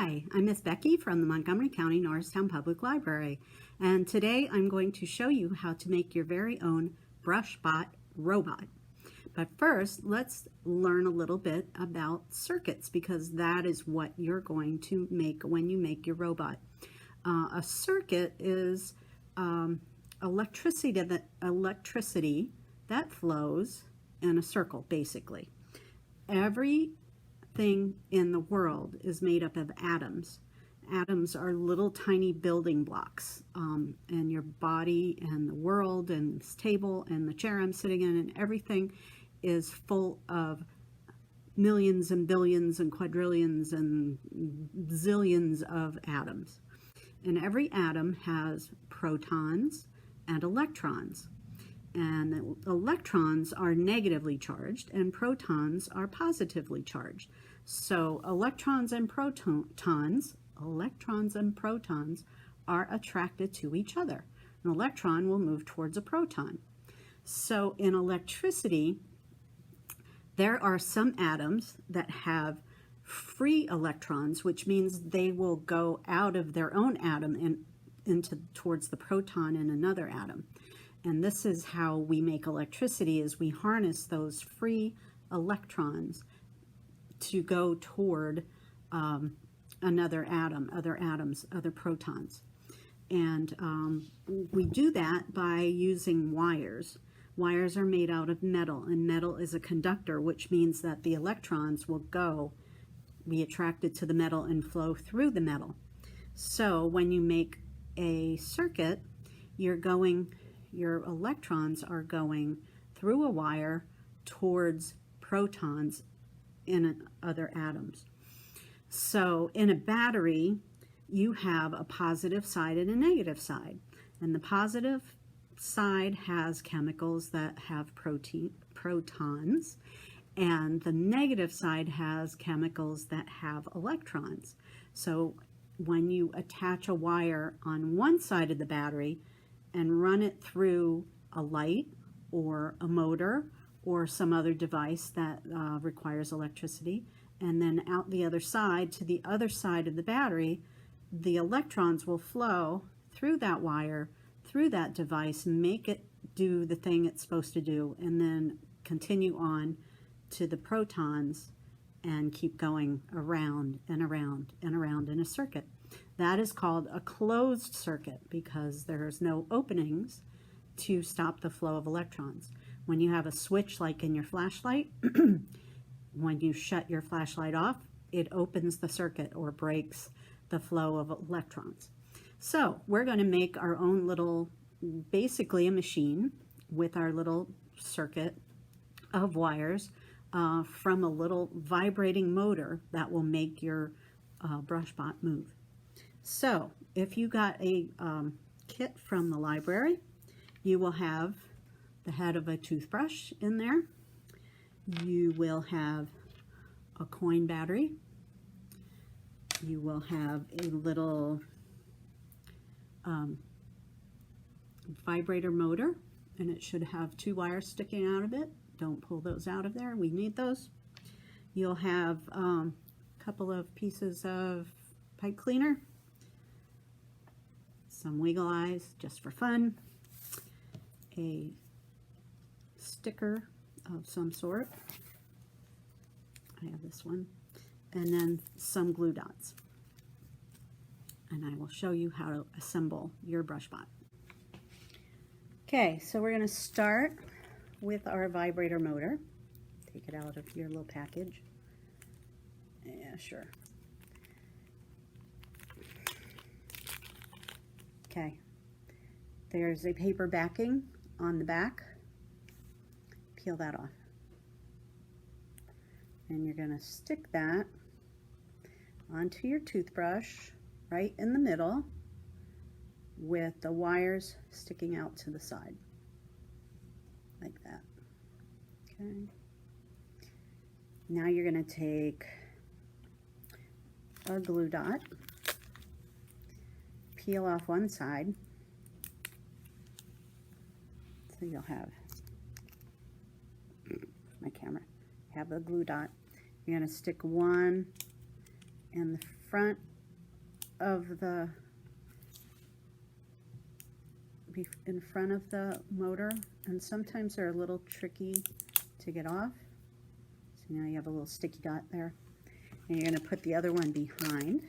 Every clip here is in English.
Hi, I'm Miss Becky from the Montgomery County Norristown Public Library, and today I'm going to show you how to make your very own BrushBot robot. But first, let's learn a little bit about circuits, because that is what you're going to make when you make your robot. A circuit is electricity that flows in a circle, basically. Everything in the world is made up of atoms. Atoms are little tiny building blocks, and your body and the world and this table and the chair I'm sitting in and everything is full of millions and billions and quadrillions and zillions of atoms. And every atom has protons and electrons. And electrons are negatively charged and protons are positively charged. So electrons and protons are attracted to each other. An electron will move towards a proton. So in electricity, there are some atoms that have free electrons, which means they will go out of their own atom and towards the proton in another atom. And this is how we make electricity, is we harness those free electrons to go toward another atom, other atoms, other protons. And we do that by using wires. Wires are made out of metal, and metal is a conductor, which means that the electrons will be attracted to the metal and flow through the metal. So when you make a circuit, your electrons are going through a wire towards protons in other atoms. So in a battery, you have a positive side and a negative side. And the positive side has chemicals that have protons, and the negative side has chemicals that have electrons. So when you attach a wire on one side of the battery and run it through a light or a motor or some other device that requires electricity, and then out the other side to the other side of the battery, the electrons will flow through that wire, through that device, make it do the thing it's supposed to do, and then continue on to the protons and keep going around and around and around in a circuit. That is called a closed circuit because there's no openings to stop the flow of electrons. When you have a switch like in your flashlight, when you shut your flashlight off, it opens the circuit or breaks the flow of electrons. So we're going to make our own little, basically a machine with our little circuit of wires from a little vibrating motor that will make your BrushBot move. So if you got a kit from the library, you will have the head of a toothbrush in there. You will have a coin battery. You will have a little vibrator motor, and it should have 2 wires sticking out of it. Don't pull those out of there. We need those. You'll have a couple of pieces of pipe cleaner, some wiggle eyes just for fun, a sticker of some sort. I have this one, and then some glue dots. And I will show you how to assemble your BrushBot. Okay, so we're going to start with our vibrator motor. Take it out of your little package. Yeah, sure. Okay, there's a paper backing on the back. Peel that off. And you're going to stick that onto your toothbrush right in the middle with the wires sticking out to the side, like that. Okay. Now you're going to take a glue dot, peel off one side, so you'll have my camera, have the glue dot. You're going to stick one in the front of the in front of the motor, and sometimes they're a little tricky to get off. So now you have a little sticky dot there. And you're going to put the other one behind.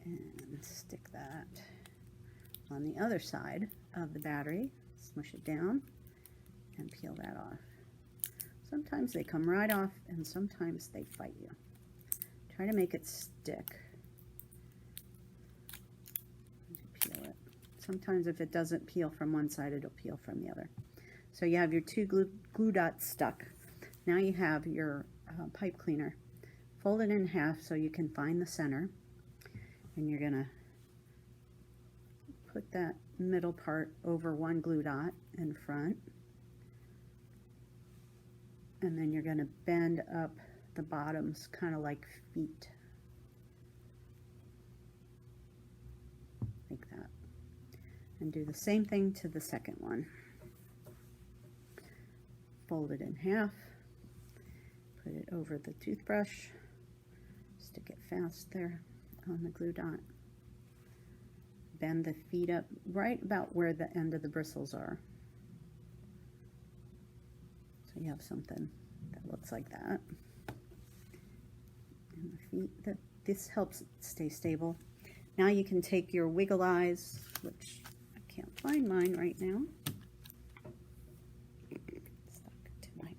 And stick that on the other side of the battery. Smush it down and peel that off. Sometimes they come right off and sometimes they fight you. Try to make it stick. Peel it. Sometimes if it doesn't peel from one side, it'll peel from the other. So you have your two glue dots stuck. Now you have your pipe cleaner. Fold it in half so you can find the center. And you're going to put that middle part over one glue dot in front. And then you're going to bend up the bottoms kind of like feet. Like that. And do the same thing to the second one. Fold it in half. Put it over the toothbrush. Stick it fast there on the glue dot. Bend the feet up right about where the end of the bristles are. So you have something that looks like that. And the feet, this helps it stay stable. Now you can take your wiggle eyes, which I can't find mine right now. Stuck to my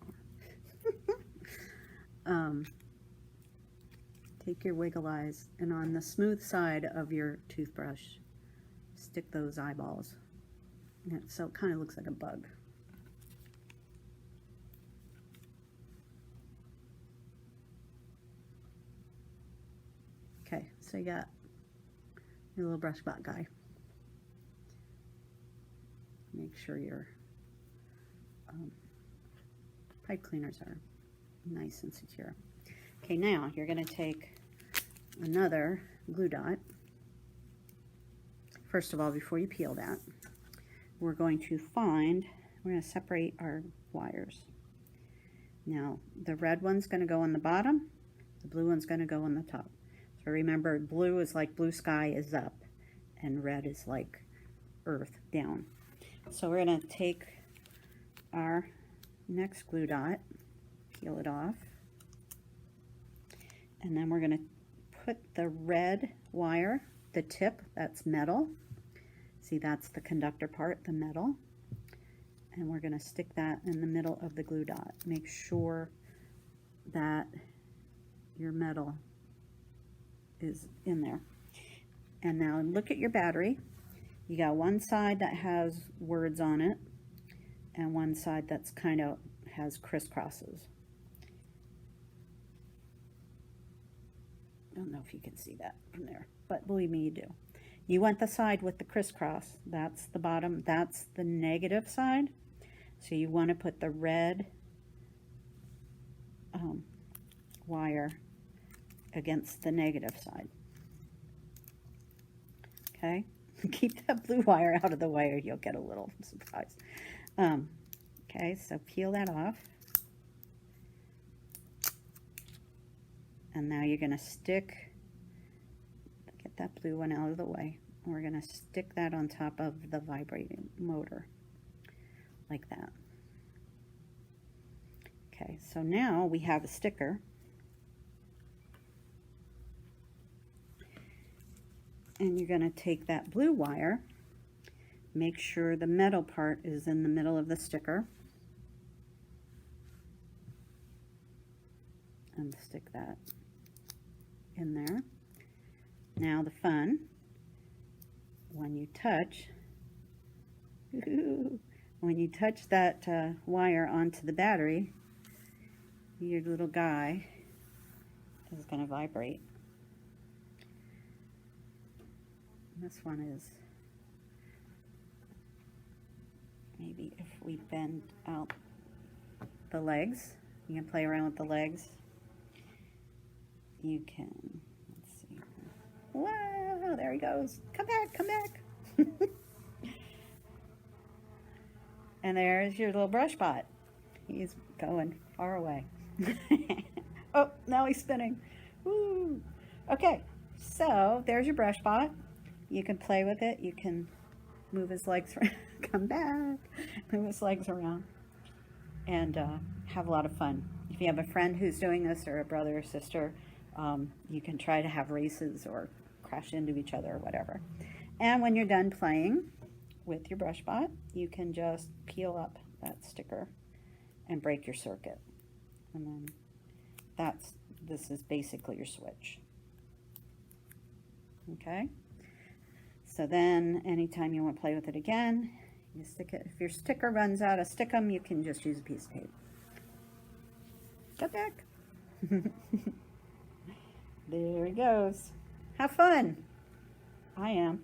arm. Take your wiggle eyes, and on the smooth side of your toothbrush, stick those eyeballs. So it kind of looks like a bug. Okay, so you got your little brush spot guy. Make sure your pipe cleaners are nice and secure. Okay, now you're going to take another glue dot. First of all, before you peel that, we're going to separate our wires. Now, the red one's going to go on the bottom, the blue one's going to go on the top. So remember, blue is like blue sky is up, and red is like earth down. So we're going to take our next glue dot, peel it off, and then we're going to put the red wire, the tip, that's metal. See, that's the conductor part, the metal. And we're going to stick that in the middle of the glue dot. Make sure that your metal is in there. And now look at your battery. You got one side that has words on it and one side that's kind of has crisscrosses. I don't know if you can see that from there, but believe me, you do. You want the side with the crisscross. That's the bottom. That's the negative side. So you want to put the red wire against the negative side. Okay? Keep that blue wire out of the way or you'll get a little surprise. Okay, so peel that off. And now you're going to get that blue one out of the way. We're going to stick that on top of the vibrating motor, like that. Okay, so now we have a sticker. And you're going to take that blue wire, make sure the metal part is in the middle of the sticker, and stick that in there. Now the fun, when you touch that wire onto the battery, your little guy is going to vibrate. This one is, maybe if we bend out the legs, you can play around with the legs. You can, let's see. Wow, there he goes. Come back, come back. And there's your little brush spot. He's going far away. Oh, now he's spinning. Woo. Okay, so there's your brush bot. You can play with it. You can move his legs around. Come back. Move his legs around. And have a lot of fun. If you have a friend who's doing this, or a brother or sister, you can try to have races or crash into each other or whatever. And when you're done playing with your brush bot, you can just peel up that sticker and break your circuit. And then this is basically your switch. Okay? So then anytime you want to play with it again, you stick it. If your sticker runs out of stickum, you can just use a piece of tape. Go back. There he goes. Have fun. I am.